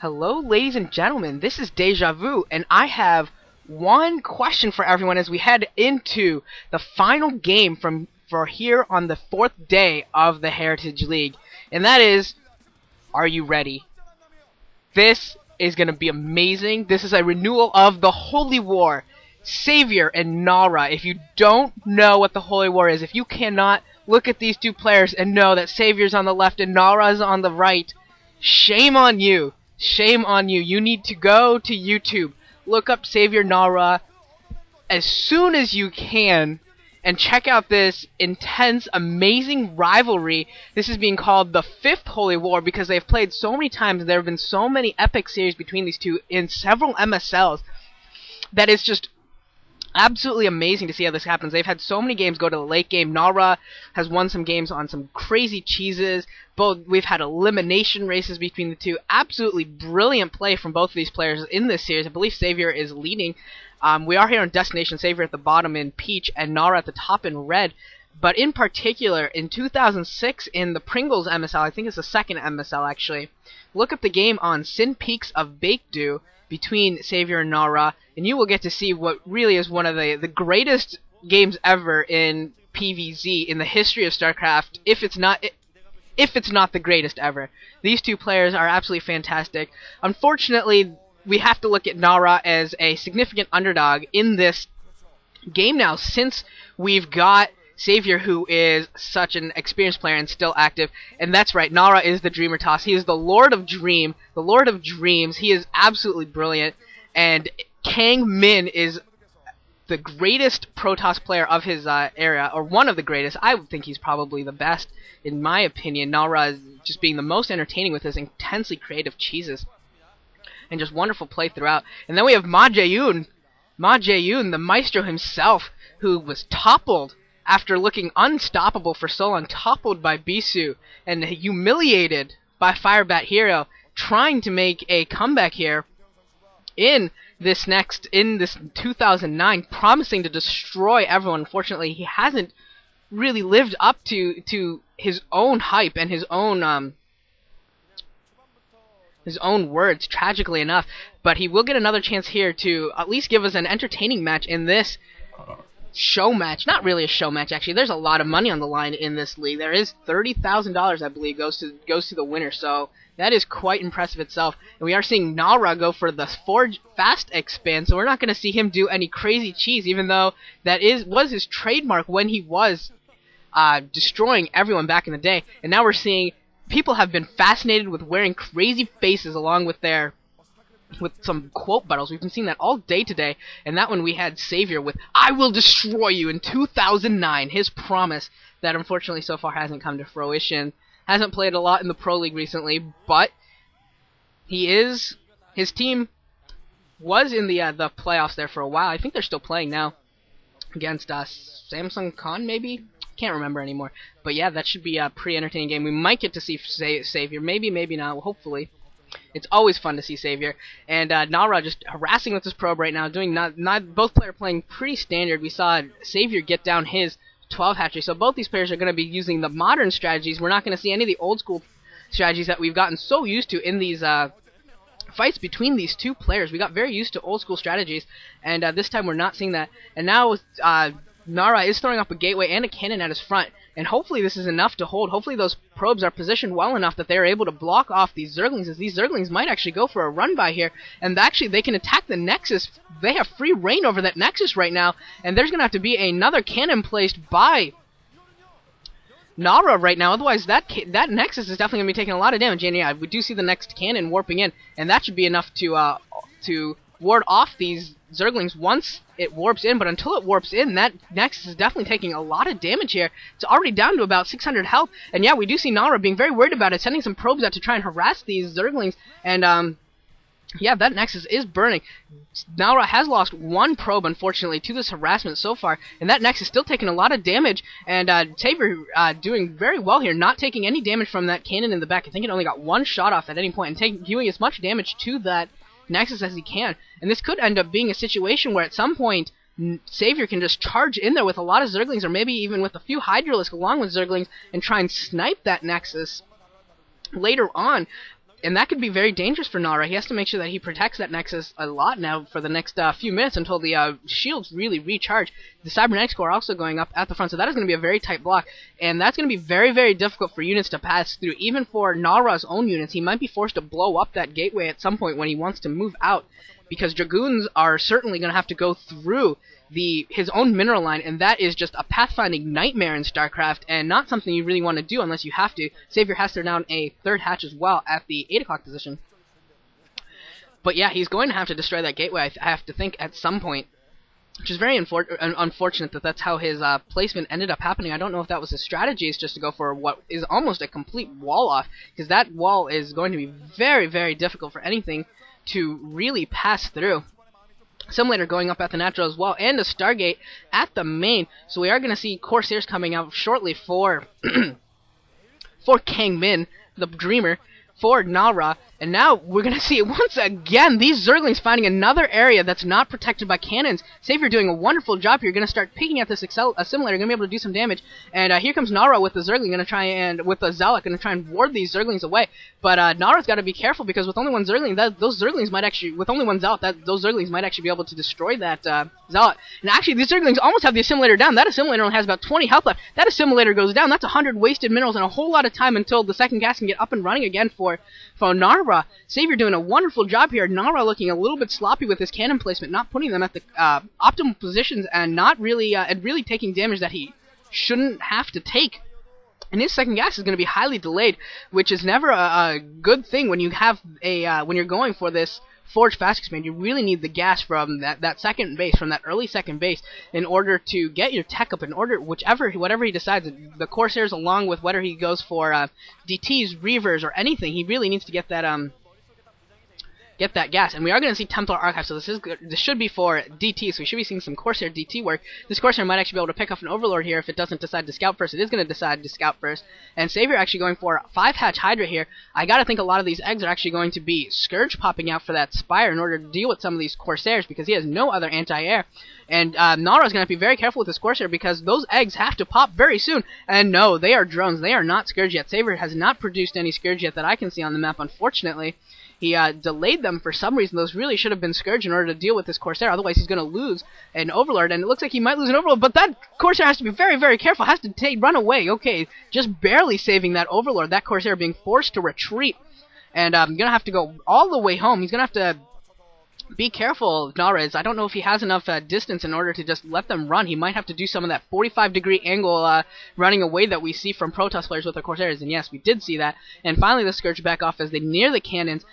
Hello, ladies and gentlemen, this is Deja Vu, and I have one question for everyone as we head into the final game for here on the 4th day of the Heritage League, and that is, are you ready? This is going to be amazing. This is a renewal of the Holy War, Savior and Nara. If you don't know what the Holy War is, if you cannot look at these two players and know that Savior's on the left and Nara's on the right, shame on you. Shame on you. You need to go to YouTube, look up Savior Nara as soon as you can, and check out this intense, amazing rivalry. This is being called the 5th Holy War because they've played so many times and there have been so many epic series between these two in several MSLs that it's just absolutely amazing to see how this happens. They've had so many games go to the late game. Nara has won some games on some crazy cheeses. We've had elimination races between the two. Absolutely brilliant play from both of these players in this series. I believe Savior is leading. We are here on Destination, Savior at the bottom in peach and Nara at the top in red. But in particular, in 2006 in the Pringles MSL, I think it's the second MSL actually, look up the game on Sin Peaks of Baekdu between Savior and Nara, and you will get to see what really is one of the greatest games ever in PvZ in the history of StarCraft, if it's not the greatest ever. These two players are absolutely fantastic. Unfortunately, we have to look at Nara as a significant underdog in this game now, since we've got Savior, who is such an experienced player and still active. And that's right, Nara is the Dreamer Toss. He is the Lord of Dream, the Lord of Dreams. He is absolutely brilliant. And Kang Min is the greatest Protoss player of his era, or one of the greatest. I would think he's probably the best, in my opinion. Nara is just being the most entertaining with his intensely creative cheeses. And just wonderful play throughout. And then we have Ma Jae-yoon, the maestro himself, who was toppled after looking unstoppable for so long, toppled by Bisu and humiliated by Firebat Hero, trying to make a comeback here in this 2009, promising to destroy everyone. Unfortunately, he hasn't really lived up to his own hype and his own words, tragically enough. But he will get another chance here to at least give us an entertaining match in this show match. Not really a show match, actually. There's a lot of money on the line in this league. There is $30,000, I believe, goes to the winner. So that is quite impressive itself. And we are seeing Nara go for the Forge Fast expand. So we're not going to see him do any crazy cheese, even though that was his trademark when he was destroying everyone back in the day. And now we're seeing people have been fascinated with wearing crazy faces along with some quote battles. We've been seeing that all day today, and that one we had Savior with "I will destroy you" in 2009, his promise that unfortunately so far hasn't come to fruition. Hasn't played a lot in the Pro League recently, but his team was in the playoffs there for a while. I think they're still playing now against Samsung Khan, maybe? Can't remember anymore. But yeah, that should be a pretty entertaining game. We might get to see Savior, maybe not, well, hopefully. It's always fun to see Savior. And Nara just harassing with his probe right now, doing not both players playing pretty standard. We saw Savior get down his 12 hatchery, so both these players are going to be using the modern strategies. We're not going to see any of the old school strategies that we've gotten so used to in these fights between these two players. We got very used to old school strategies, and this time we're not seeing that. And now Nara is throwing up a gateway and a cannon at his front, and hopefully this is enough to hold. Hopefully those probes are positioned well enough that they're able to block off these Zerglings, as these Zerglings might actually go for a run by here, and actually they can attack the Nexus. They have free reign over that Nexus right now, and there's going to have to be another cannon placed by Nara right now. Otherwise that Nexus is definitely going to be taking a lot of damage. And yeah, we do see the next cannon warping in, and that should be enough to ward off these Zerglings once it warps in. But until it warps in, that Nexus is definitely taking a lot of damage here. It's already down to about 600 health, and yeah, we do see Nara being very worried about it, sending some probes out to try and harass these Zerglings, and yeah, that Nexus is burning. Nara has lost one probe, unfortunately, to this harassment so far, and that Nexus is still taking a lot of damage, and Savior doing very well here, not taking any damage from that cannon in the back. I think it only got one shot off at any point, and doing as much damage to that Nexus as he can. And this could end up being a situation where at some point Savior can just charge in there with a lot of Zerglings, or maybe even with a few Hydralisks along with Zerglings, and try and snipe that Nexus later on. And that could be very dangerous for Nara. He has to make sure that he protects that Nexus a lot now for the next few minutes until the shields really recharge. The Cybernetics Core also going up at the front, so that is going to be a very tight block. And that's going to be very, very difficult for units to pass through. Even for Nara's own units, he might be forced to blow up that gateway at some point when he wants to move out, because Dragoons are certainly going to have to go through his own mineral line, and that is just a pathfinding nightmare in StarCraft, and not something you really want to do unless you have to. Savior has to down a third hatch as well at the 8 o'clock position. But yeah, he's going to have to destroy that gateway, I have to think, at some point, which is very unfortunate that that's how his placement ended up happening. I don't know if that was his strategy, is just to go for what is almost a complete wall off, because that wall is going to be very, very difficult for anything to really pass through. Assimilator going up at the natural as well, and a Stargate at the main. So we are going to see Corsairs coming out shortly for for Kang Min, the Dreamer, for Nara. And now we're going to see once again these Zerglings finding another area that's not protected by cannons. Savior doing a wonderful job here. Going to start picking at this Assimilator, going to be able to do some damage. And here comes Nara with the Zergling, going to try and, with the Zealot, going to try and ward these Zerglings away. But Nara's got to be careful, because with only one Zergling, those Zerglings might actually, with only one Zealot, those Zerglings might actually be able to destroy that Zealot. And actually, these Zerglings almost have the Assimilator down. That Assimilator only has about 20 health left. That Assimilator goes down. That's 100 wasted minerals and a whole lot of time until the second gas can get up and running again for Nara. Savior doing a wonderful job here. Nara looking a little bit sloppy with his cannon placement, not putting them at the optimal positions, and not really really taking damage that he shouldn't have to take. And his second gas is going to be highly delayed, which is never a good thing when you have when you're going for this Forge Fast Expand. You really need the gas from that second base, from that early second base, in order to get your tech up, in order, whatever he decides, the Corsairs, along with whether he goes for DTs, Reavers, or anything, he really needs to get that gas. And we are going to see Templar Archive, so this should be for DT, so we should be seeing some Corsair DT work. This Corsair might actually be able to pick off an Overlord here if it doesn't decide to scout first. It is going to decide to scout first. And Savior actually going for 5-hatch Hydra here. I gotta think a lot of these eggs are actually going to be Scourge popping out for that Spire in order to deal with some of these Corsairs, because he has no other anti-air. And Nara's going to be very careful with this Corsair, because those eggs have to pop very soon. And no, they are drones. They are not Scourge yet. Savior has not produced any Scourge yet that I can see on the map, unfortunately. He delayed them for some reason. Those really should have been Scourge in order to deal with this Corsair. Otherwise, he's going to lose an Overlord. And it looks like he might lose an Overlord. But that Corsair has to be very, very careful. Has to run away. Okay, just barely saving that Overlord. That Corsair being forced to retreat. And going to have to go all the way home. He's going to have to be careful, Nara is. I don't know if he has enough distance in order to just let them run. He might have to do some of that 45-degree angle running away that we see from Protoss players with their Corsairs. And yes, we did see that. And finally, the Scourge back off as they near the cannons.